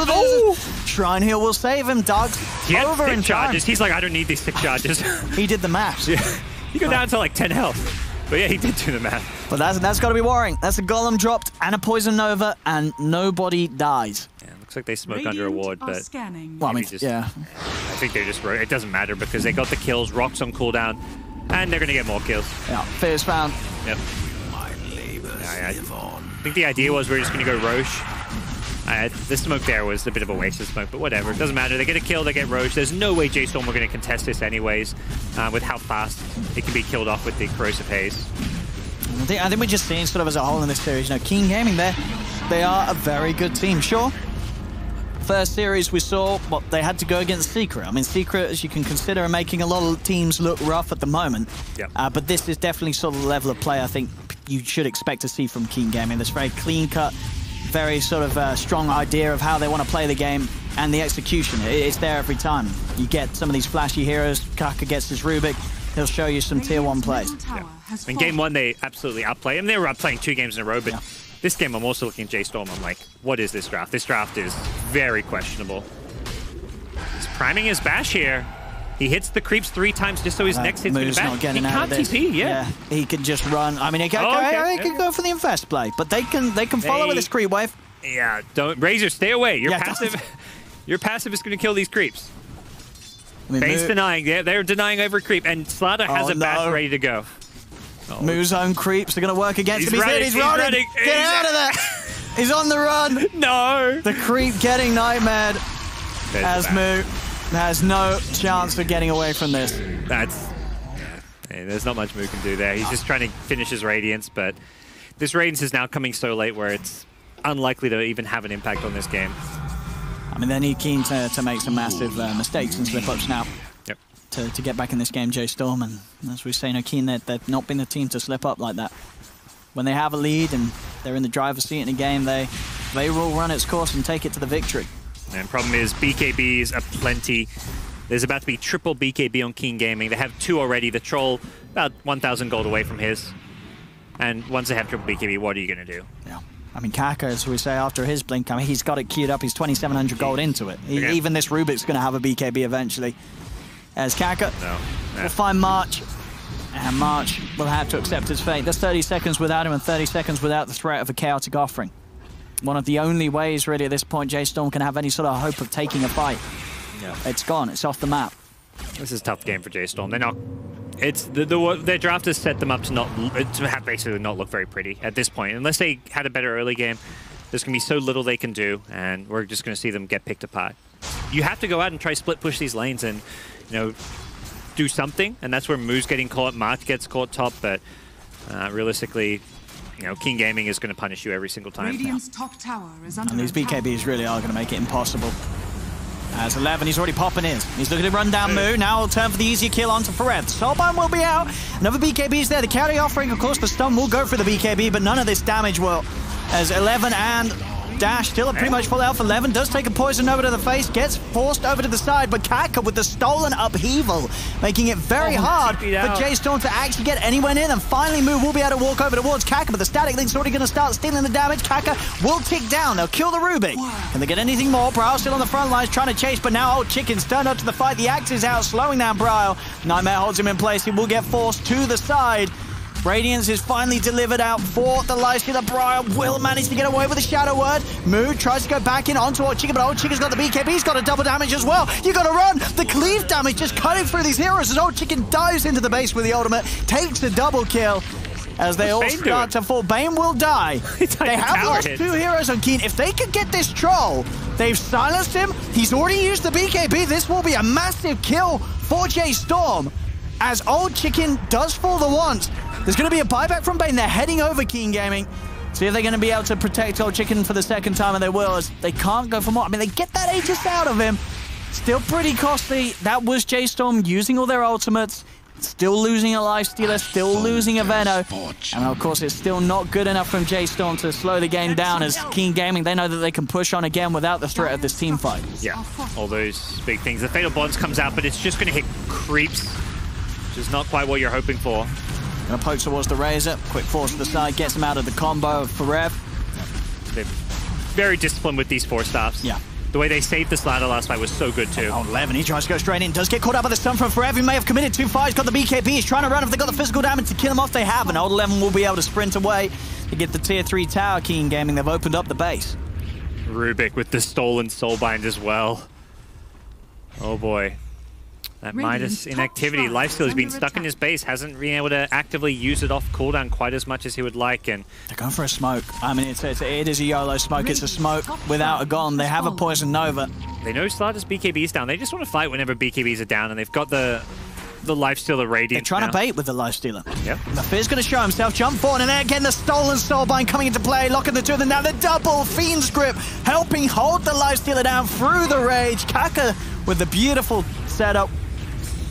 low. Shrine Heal will save him. Dark's over in charges.
He's like, I don't need these 6 charges.
He did the math.
Yeah. You go down to like 10 health. But yeah, he did do the math.
But that's got to be worrying. That's a Golem dropped and a Poison Nova, and nobody dies.
Yeah, looks like they smoke under a ward, but
well, I mean, yeah.
I think they're just, it doesn't matter because they got the kills, Rock's on cooldown, and they're going to get more kills.
Yeah, Fear's found.
Yep. I think the idea was we're just going to go Roche. The smoke there was a bit of a waste of smoke, but whatever. It doesn't matter. They get a kill, they get Roche. There's no way J.Storm were going to contest this anyways, with how fast it can be killed off with the Corrosive Haze.
I think we're just seeing sort of as a whole in this series, you know, Keen Gaming, they are a very good team. Sure, first series we saw what they had to go against Secret. I mean, Secret, as you can consider, are making a lot of teams look rough at the moment.
Yep.
But this is definitely sort of the level of play I think you should expect to see from Keen Gaming. This very clean-cut, very sort of strong idea of how they want to play the game, and the execution, it's there every time. You get some of these flashy heroes, Kaka gets his Rubik, he'll show you some tier 1 plays.
Yeah. In game 1, they absolutely outplay him. They were outplaying 2 games in a row, but this game I'm also looking at J.Storm, I'm like, what is this draft? This draft is very questionable. He's priming his bash here. He hits the creeps 3 times just so his next hit's going to bash.
He
can't TP,
yeah. He can just run. I mean, he can go for the invest play, but they can follow with this creep wave.
Yeah, don't Razor, stay away. Your passive, your passive is going to kill these creeps. I mean, Bane's denying. They're denying every creep, and Slaughter has a bash ready to go.
Moo's own creeps are going to work against him. He's running. Get out of there. He's on the run.
No.
The creep getting nightmared as Moo has no chance of getting away from this.
There's not much Moo can do there. He's just trying to finish his Radiance, but this Radiance is now coming so late where it's unlikely to even have an impact on this game.
I mean, they need Keen to make some massive mistakes and slip-ups now to get back in this game, J.Storm. And as we say, Keen, they've not been the team to slip up like that. When they have a lead and they're in the driver's seat in a game, they will run its course and take it to the victory.
And problem is, BKBs are plenty. There's about to be triple BKB on Keen Gaming. They have 2 already. The Troll, about 1,000 gold away from his. And once they have triple BKB, what are you going to do? Yeah.
I mean, Kaka, as we say, after his blink, I mean, he's got it queued up. He's 2,700 gold into it. Even this Rubik's going to have a BKB eventually. As Kaka will find March, and March will have to accept his fate. There's 30 seconds without him and 30 seconds without the threat of a chaotic offering. One of the only ways, really, at this point, J.Storm can have any sort of hope of taking a fight. Yeah. It's gone. It's off the map.
This is a tough game for J.Storm. They're not... their draft has set them up to have basically not look very pretty at this point. Unless they had a better early game, there's going to be so little they can do, and we're just going to see them get picked apart. You have to go out and try split push these lanes and, do something, and that's where Moo's getting caught, March gets caught top, but realistically, Keen Gaming is going to punish you every single time.
Radiant's top tower is under
and these BKBs really are going to make it impossible. As 11, he's already popping in. He's looking to run down Moo. Now he'll turn for the easier kill onto Forev. Soulbind will be out. Another BKB is there. The carry offering, of course, the stun will go for the BKB, but none of this damage will. As 11 and Dash still at pretty much full health. 11 does take a poison over to the face, gets forced over to the side, but Kaka with the stolen upheaval, making it very hard for J.Storm to actually get anywhere near them. Finally, Moo will be able to walk over towards Kaka, but the static link's already going to start stealing the damage. Kaka will tick down. They'll kill the Rubik. Can they get anything more? Bryle still on the front lines trying to chase, but now Old Chicken's turned up to the fight. The axe is out, slowing down Bryle. Nightmare holds him in place. He will get forced to the side. Radiance is finally delivered out for the lifestealer. Bryle will manage to get away with a Shadow Word. Moo tries to go back in onto Old Chicken, but Old Chicken's got the BKB. He's got a double damage as well. You got to run. The cleave damage just cutting through these heroes as Old Chicken dives into the base with the ultimate, takes a double kill. As they all start to fall. Bane will die. They have lost 2 heroes on Keen. If they could get this Troll, they've silenced him. He's already used the BKB. This will be a massive kill for J.Storm. As Old Chicken does fall the once. There's going to be a buyback from Bane. They're heading over Keen Gaming. See if they're going to be able to protect Old Chicken for the second time, and they will, as they can't go for more. I mean, they get that Aegis out of him. Still pretty costly. That was J.Storm using all their ultimates. Still losing a Lifestealer, still losing a Veno. And of course, it's still not good enough from J.Storm to slow the game down, as Keen Gaming, they know that they can push on again without the threat of this team fight.
Yeah, all those big things. The Fatal Bonds comes out, but it's just going to hit creeps, which is not quite what you're hoping for.
Gonna poke towards the Razor. Quick force to the side, gets him out of the combo of Forev.
They're very disciplined with these 4 stops.
Yeah.
The way they saved this ladder last fight was so good too.
Oh, 11, he tries to go straight in. Does get caught up by the stun from Forev. He may have committed too far. He's got the BKB. He's trying to run if they got the physical damage to kill him off. They have, and Old 11 will be able to sprint away to get the tier 3 tower. Keen Gaming, they've opened up the base.
Rubik with the stolen Soulbind as well. Oh boy. That Midas inactivity. Lifesteal has been stuck in his base, hasn't been able to actively use it off cooldown quite as much as he would like. And
they're going for a smoke. I mean, it is a YOLO smoke. It's a smoke without a gon. They have a Poison Nova.
They know Slaughter's BKB is down. They just want to fight whenever BKBs are down, and they've got the the Lifestealer Radiant.
They're trying to bait with the Lifestealer.
Yep.
Mafir's going to show himself, jump forward, and then again the stolen Soulbind coming into play, locking the two of them down. The double Fiend's Grip helping hold the Lifestealer down through the Rage. Kaka with the beautiful setup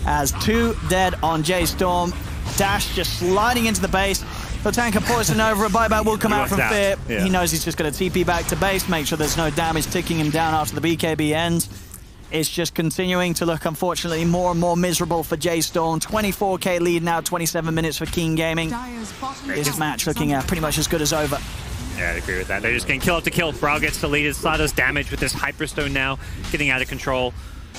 as 2 dead on J.Storm. Dash just sliding into the base. The tanker poison over, a buyback will come out from Fear.
Yeah.
He knows he's just going to TP back to base, make sure there's no damage ticking him down after the BKB ends. It's just continuing to look, unfortunately, more and more miserable for J.Storm. 24k lead now, 27 minutes for Keen Gaming. This match looking pretty much as good as over.
Yeah, I agree with that. They're just getting kill after kill. Brawl gets deleted. Slaughter's damage with this Hyperstone now, getting out of control.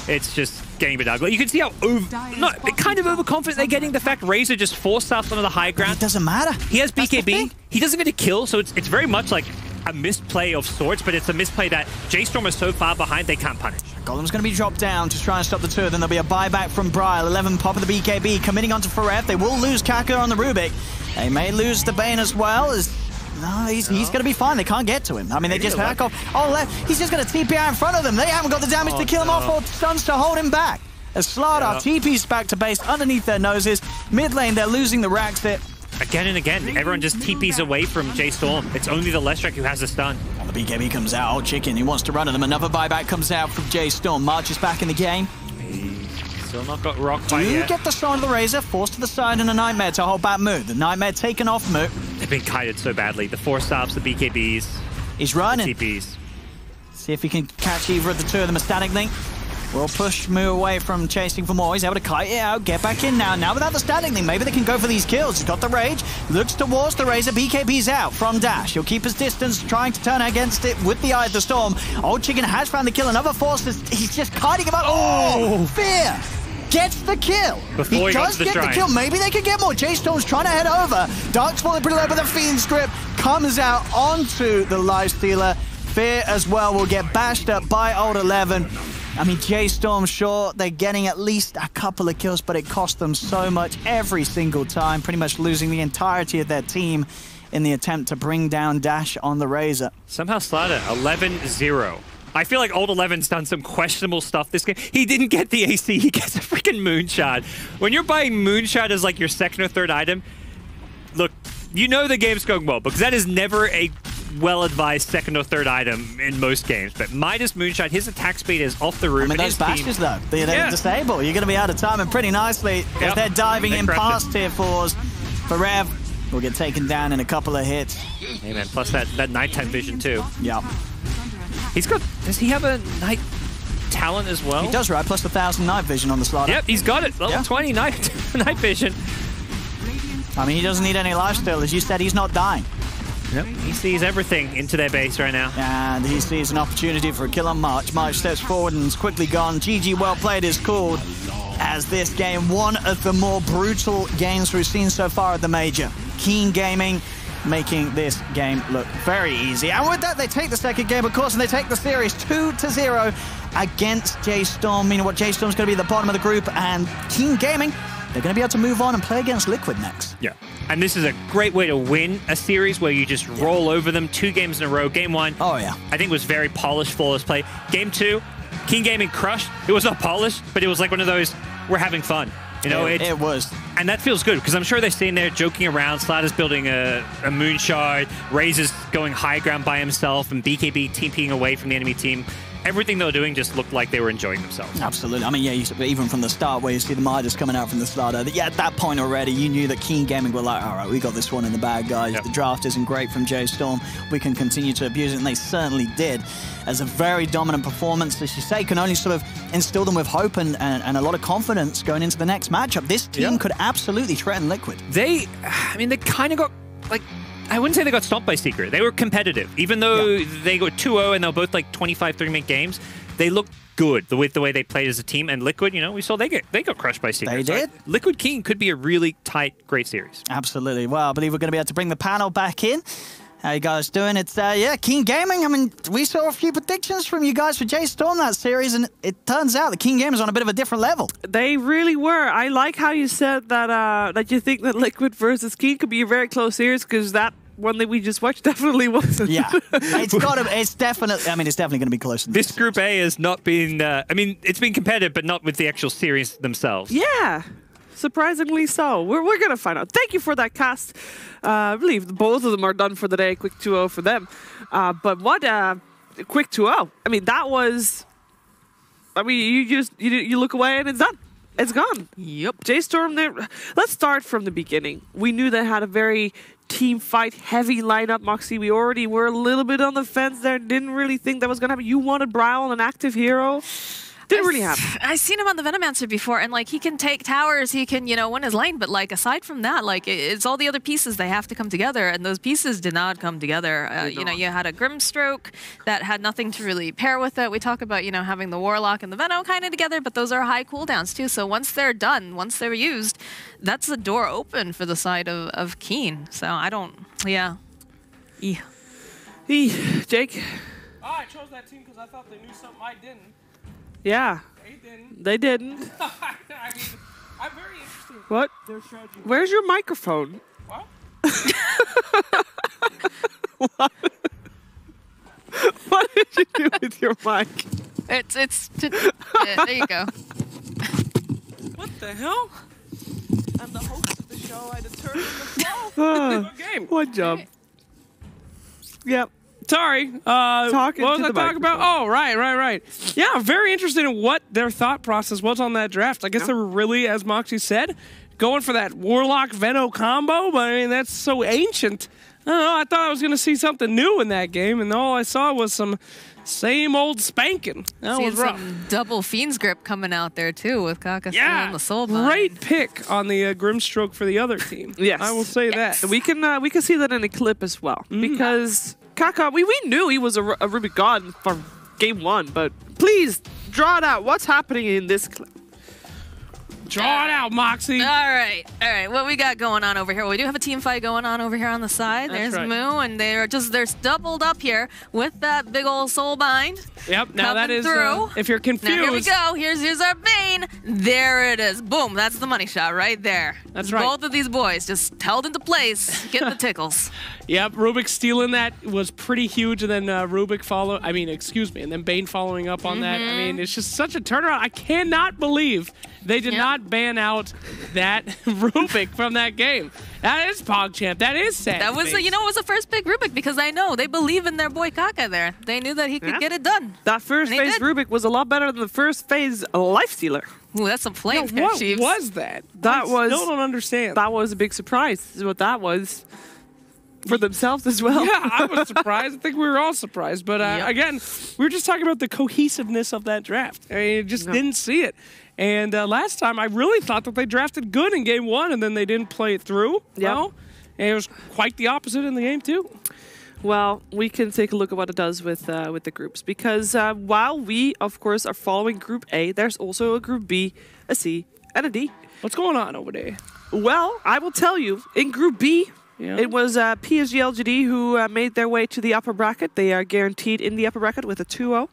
It's just getting a bit ugly. You can see how kind of overconfident they're getting. The fact Razor just forced out onto the high ground.
It doesn't matter.
He has BKB. He doesn't get a kill, so it's very much like a misplay of sorts, but it's a misplay that J.Storm is so far behind they can't punish.
Golem's going to be dropped down to try and stop the two. Then there'll be a buyback from Bryle. 11 pop of the BKB committing onto Farev. They will lose Kaka on the Rubik. They may lose the Bane as well. No, he's going to be fine. They can't get to him. I mean, they just back off. Oh, left. He's just going to TP out in front of them. They haven't got the damage to kill him off or stuns to hold him back. As Slaughter TP's back to base underneath their noses. Mid lane, they're losing the Raxit.
Again and again, everyone just TPs away from J.Storm. It's only the Leshrac who has a stun.
And the BKB comes out. Old Chicken, he wants to run at them. Another buyback comes out from J.Storm. March is back in the game.
Still not got rocked by yet.
Get the sign of the Razor, forced to the side, and a Nightmare to hold back Moot. The Nightmare taken off Moot.
They've been kited so badly. The 4-stops, the BKBs.
He's running.
The TPs.
See if he can catch either of the two of them. A static link will push Moo away from chasing for more. He's able to kite it out, get back in now. Now without the static link, maybe they can go for these kills. He's got the Rage, looks towards the Razor. BKB's out from Dash. He'll keep his distance, trying to turn against it with the Eye of the Storm. Old Chicken has found the kill. Another Force, he's just kiting him up. Oh, Fear gets the kill.
Before he
does get the kill. Maybe they could get more. J.Storm's trying to head over. Dark's falling pretty low, but the Fiend's Grip comes out onto the Lifestealer. Fear as well will get bashed up by Old 11. I mean, J.Storm, sure, they're getting at least a couple of kills, but it cost them so much every single time, pretty much losing the entirety of their team in the attempt to bring down Dash on the Razor.
Somehow Slaughter, 11-0. I feel like Old 11's done some questionable stuff this game. He didn't get the AC, he gets a freaking Moonshot. When you're buying Moonshot as like your second or third item, look, you know the game's going well, because that is never a well-advised second or third item in most games. But Midas Moonshot, his attack speed is off the roof.
I mean, those bashes, though, they're disable. You're going to be out of time, and pretty nicely, as they're diving in past tier 4s. Farev will get taken down in a couple of hits.
Hey, man, plus that nighttime vision, too.
Yep.
He's got... Does he have a night talent as well?
He does, right? Plus 1,000 night vision on the Slaughter.
Yep, he's got it. Level 20 night vision.
I mean, he doesn't need any lifesteal. As you said, he's not dying.
Yep. He sees everything into their base right now.
And he sees an opportunity for a kill on March. March steps forward and is quickly gone. GG well played is called as this game, one of the more brutal games we've seen so far at the Major. Keen Gaming making this game look very easy. And with that, they take the second game, of course, and they take the series 2-0 against J.Storm. Meaning what J.Storm's going to be at the bottom of the group, and Keen Gaming, they're going to be able to move on and play against Liquid next.
Yeah. And this is a great way to win a series where you just roll over them 2 games in a row. Game 1, I think was very polished, flawless play. Game 2, Keen Gaming crushed. It was not polished, but it was like one of those, we're having fun. You know,
it was.
And that feels good, because I'm sure they're sitting there joking around. Slaughter's building a Moonshard, Razor's going high ground by himself, and BKB TPing away from the enemy team. Everything they were doing just looked like they were enjoying themselves.
Absolutely. I mean, yeah, even from the start where you see the Midas coming out from the Slaughter, yeah, at that point already, you knew that Keen Gaming were like, all right, we got this one in the bag, guys. Yep. The draft isn't great from J.Storm. We can continue to abuse it, and they certainly did. As a very dominant performance, as you say, can only sort of instill them with hope and a lot of confidence going into the next matchup. This team could absolutely threaten Liquid.
They kind of got, like, I wouldn't say they got stomped by Secret. They were competitive. Even though they got 2-0 and they were both like 25, 30-minute games, they looked good with the way they played as a team. And Liquid, you know, we saw they got crushed by Secret.
They did.
So Liquid Keen could be a really tight, great series.
Absolutely. Well, I believe we're going to be able to bring the panel back in. How you guys doing? It's, Keen Gaming. I mean, we saw a few predictions from you guys for J.Storm that series, and it turns out the Keen Gaming is on a bit of a different level.
They really were. I like how you said that that you think that Liquid versus Keen could be a very close series, because that one that we just watched definitely wasn't.
Yeah, it's definitely going to be closer.
This Group A has not been, it's been competitive, but not with the actual series themselves.
Yeah. Surprisingly so. We're going to find out. Thank you for that cast. I believe both of them are done for the day. Quick 2-0 for them. But what quick 2-0. I mean, that was... I mean, you look away and it's done. It's gone.
Yep.
J.Storm, let's start from the beginning. We knew they had a very team fight heavy lineup, Moxie. We already were a little bit on the fence there. Didn't really think that was going to happen. You wanted Browl, an active hero. Didn't really happen.
I've seen him on the Venomancer before, and like he can take towers, he can, you know, win his lane. But like aside from that, like it's all the other pieces they have to come together, and those pieces did not come together. You know, you had a Grimstroke that had nothing to really pair with it. We talk about, you know, having the Warlock and the Veno kind of together, but those are high cooldowns too. So once they're done, once they're used, that's the door open for the side of Keen. So I don't, yeah.
Jake?
Oh, I chose that team because I thought they knew something I didn't.
Yeah. They didn't.
I mean, I'm very interested.
What?
Their strategy.
Where's your microphone?
What?
What did you do with your mic?
There you go.
What the hell?
I'm the host of the show. I determine the flow.
Good game.
What job? Yep.
Sorry.
Talking
what was
to
I
the
talking about? Oh, right. Yeah, I'm very interested in what their thought process was on that draft. I guess they were really, as Moxie said, going for that Warlock Veno combo, but I mean, that's so ancient. I don't know, I thought I was going to see something new in that game, and all I saw was some same old spanking. That was rough.
Some double Fiend's Grip coming out there, too, with Kaka still on the soul bind.
Great pick on the Grimstroke for the other team.
Yes.
I will say that.
We can see that in a clip as well. Because Kaka, we knew he was a Rubik God from game one, but please draw it out. What's happening in this clip?
Draw it out, Moxie.
All right. What we got going on over here? Well, we do have a team fight going on over here on the side.
That's
There's
right.
Moo, and they're doubled up here with that big old soul bind.
Yep. Now that
Coming
is
through.
if you're confused.
Now here we go. Here's our Bane. There it is. Boom. That's the money shot right there.
That's right.
Both of these boys just held into place, getting the tickles.
Yep, Rubik stealing that was pretty huge, and then and then Bane following up on that. I mean, it's just such a turnaround. I cannot believe they did not ban out that Rubik from that game. That is PogChamp. That is sad.
That was, it was the first pick Rubik because I know they believe in their boy Kaka there. They knew that he could get it done.
That first
And he
phase
did.
Rubik was a lot better than the first phase Lifestealer.
Ooh, that's some flame there,
What
Chiefs.
was that?
That
I still don't understand.
That was a big surprise, is what that was. For themselves as well.
Yeah, I was surprised. I think we were all surprised. But again, we were just talking about the cohesiveness of that draft. I mean, you just didn't see it. And last time, I really thought that they drafted good in game one, and then they didn't play it through. Well, and it was quite the opposite in the game, too.
Well, we can take a look at what it does with the groups. Because while we, of course, are following Group A, there's also a Group B, a C, and a D.
What's going on over there?
Well, I will tell you, in Group B, it was PSG LGD who made their way to the upper bracket. They are guaranteed in the upper bracket with a 2-0.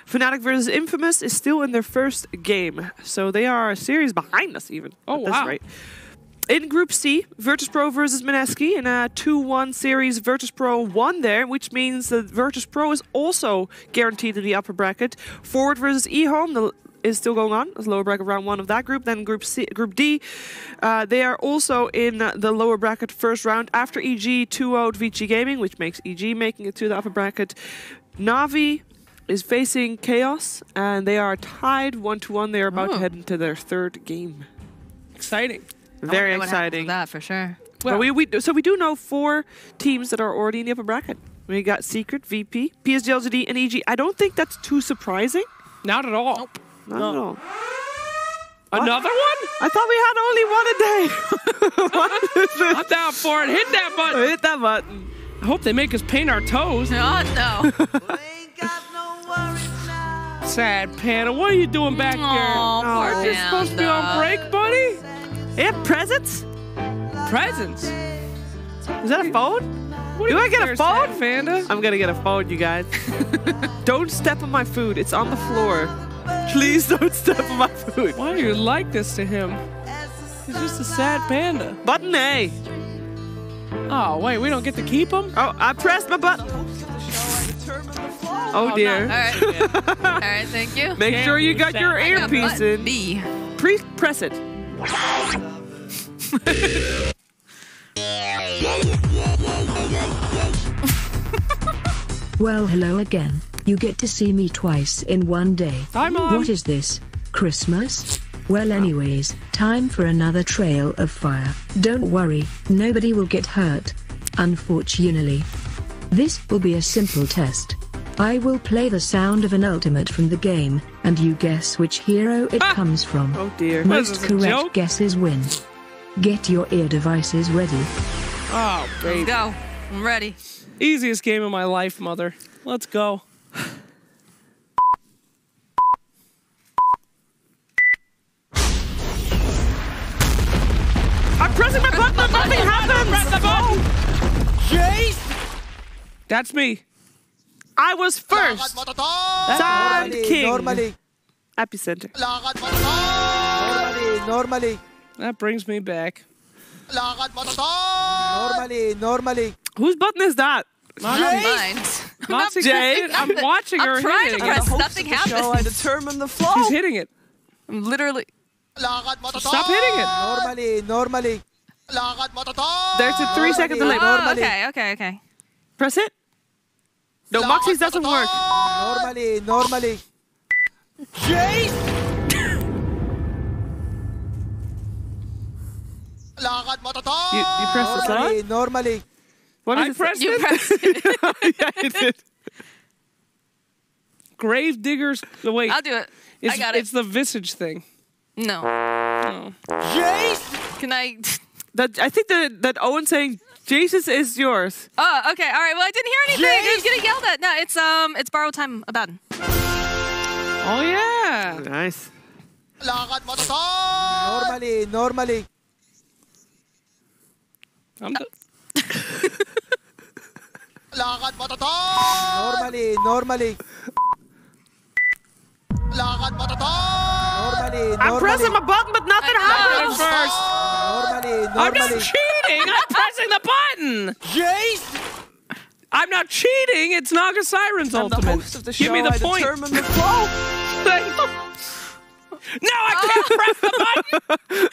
Fnatic versus Infamous is still in their first game. So they are a series behind us even.
Oh,
at this
wow.
rate. In Group C, Virtus.pro versus Mineski in a 2-1 series. Virtus.pro won there, which means that Virtus.pro is also guaranteed in the upper bracket. Forward versus eHome is still going on. It's lower bracket round one of that group. Then Group D, they are also in the lower bracket first round after EG 2-0'd VG Gaming, which makes EG making it to the upper bracket. Navi is facing Chaos, and they are tied 1-1. They are about to head into their third game.
Exciting.
Very
I wonder what happens
exciting.
with that for sure.
Well, so we do know 4 teams that are already in the upper bracket. We got Secret, VP, PSG LGD, and EG. I don't think that's too surprising.
Not at all.
Not at all.
Another one?
I thought we had only one a day. What is this?
I'm down for it. Hit that button.
Hit that button.
I hope they make us paint our toes.
Oh, no.
Sad Panda. What are you doing back there?
Aw, poor
Aren't you supposed to be on
Panda.
break, buddy?
They have presents?
Presents.
Is that a phone?
What
Do
you
I get a
there,
phone?
Sad Panda?
I'm gonna get a phone, you guys. Don't step on my food. It's on the floor. Please don't step on my food.
Why do you like this to him? He's just a sad panda.
Button A.
Oh, wait, we don't get to keep him?
Oh, I pressed my button. Oh dear.
All right. All right, thank you.
Make sure you got your
I got
earpiece
button
in.
B.
Press it.
Well, hello again. You get to see me twice in one day.
Hi, Mom.
What is this? Christmas? Well, anyways, time for another trail of fire. Don't worry, nobody will get hurt. Unfortunately. This will be a simple test. I will play the sound of an ultimate from the game, and you guess which hero it comes from.
Oh dear.
Most
This is a
correct
joke?
guesses win. Get your ear devices ready.
Oh, baby.
Go. I'm ready.
Easiest game of my life, mother. Let's go.
I'm pressing my button and nothing happens!
Press the button!
Jace!
That's me.
I was first! Sand King!
Normally.
Epicenter.
Normally.
That brings me back.
Normally.
Whose button is that?
Not mine.
Moxie,
Jade,
I'm watching her
I'm trying to
hitting
press
it.
nothing
Show I
happens.
determine the flow.
She's hitting it.
I'm literally.
Stop hitting it.
Normally.
There's a 3-second delay.
Oh, okay.
Press it. No, Moxie's doesn't work.
Normally.
Jace!
You pressed the slot?
Normally.
What
I
is it?
pressed
You
it.
pressed it.
Yeah, you did.
Grave diggers. Oh, wait.
I'll do it.
It's,
I got it.
It's the visage thing.
No.
Oh.
Jace!
Can I?
I think that Owen saying Jesus is yours.
Oh, okay. All right. Well, I didn't hear anything. I was getting yelled at. No, it's borrow time. Abaddon.
Oh, yeah.
Nice.
Normally.
I'm done.
Normally.
I'm pressing my button, but nothing happens.
First. I'm not cheating. I'm pressing the button.
Jace!
I'm not cheating. It's Naga Siren's
I'm the
ultimate.
host of the
Give
show.
me the
I
point.
determine the flow.
No, I can't press the button.